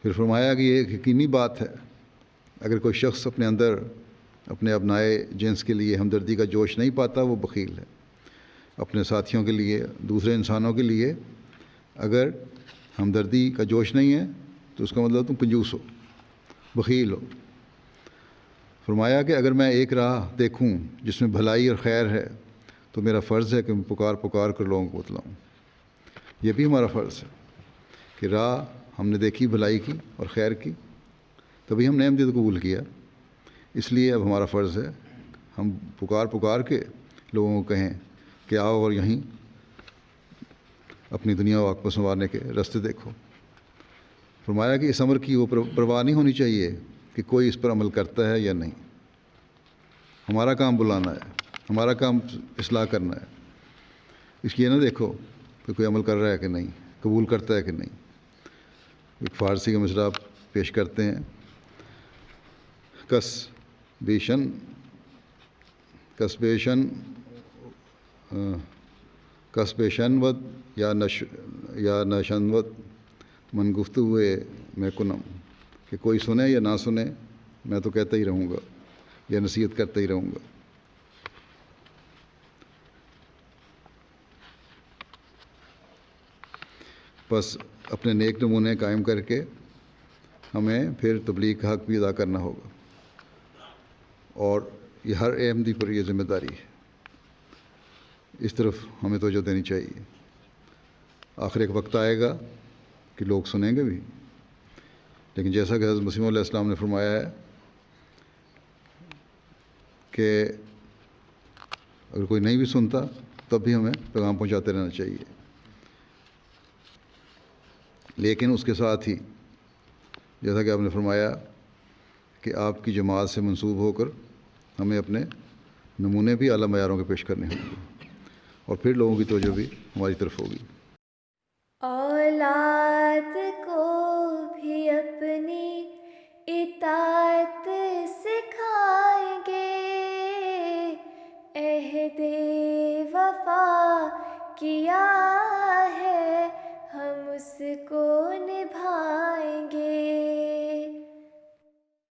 پھر فرمایا کہ یہ ایک یقینی بات ہے، اگر کوئی شخص اپنے اندر اپنے ابنائے جنس کے لیے ہمدردی کا جوش نہیں پاتا وہ بخیل ہے۔ اپنے ساتھیوں کے لیے، دوسرے انسانوں کے لیے اگر ہمدردی کا جوش نہیں ہے تو اس کا مطلب تم کنجوس ہو، بخیل ہو۔ فرمایا کہ اگر میں ایک راہ دیکھوں جس میں بھلائی اور خیر ہے تو میرا فرض ہے کہ میں پکار پکار کر لوگوں کو بتلاؤں۔ یہ بھی ہمارا فرض ہے کہ راہ ہم نے دیکھی بھلائی کی اور خیر کی، تبھی ہم نے احمدیت قبول کیا۔ اس لیے اب ہمارا فرض ہے ہم پکار پکار کے لوگوں کو کہیں کہ آؤ اور یہیں اپنی دنیا و کو سنوارنے کے راستے دیکھو۔ فرمایا کہ اس امر کی وہ پرواہ نہیں ہونی چاہیے کہ کوئی اس پر عمل کرتا ہے یا نہیں۔ ہمارا کام بلانا ہے، ہمارا کام اصلاح کرنا ہے۔ اس لیے نہ دیکھو کہ کوئی عمل کر رہا ہے کہ نہیں، قبول کرتا ہے کہ نہیں۔ ایک فارسی کا مصرع پیش کرتے ہیں، کس بیشن ود یا نشن ود من گفتگوئے میں کنم، کہ کوئی سنے یا نہ سنے میں تو کہتا ہی رہوں گا یا نصیحت کرتا ہی رہوں گا۔ بس اپنے نیک نمونے قائم کر کے ہمیں پھر تبلیغ کا حق بھی ادا کرنا ہوگا، اور یہ ہر احمدی پر یہ ذمہ داری ہے، اس طرف ہمیں توجہ دینی چاہیے۔ آخر ایک وقت آئے گا کہ لوگ سنیں گے بھی، لیکن جیسا کہ حضرت مسیح علیہ السلام نے فرمایا ہے کہ اگر کوئی نہیں بھی سنتا تب بھی ہمیں پیغام پہنچاتے رہنا چاہیے، لیکن اس کے ساتھ ہی جیسا کہ آپ نے فرمایا کہ آپ کی جماعت سے منسوب ہو کر ہمیں اپنے نمونے بھی اعلیٰ معیاروں کے پیش کرنے ہوں گے، اور پھر لوگوں کی توجہ بھی ہماری طرف ہوگی۔ اولاد کو بھی اپنی اطاعت سکھائیں گے، عہد وفا کیا ہے ہم اس کو نبھائیں گے۔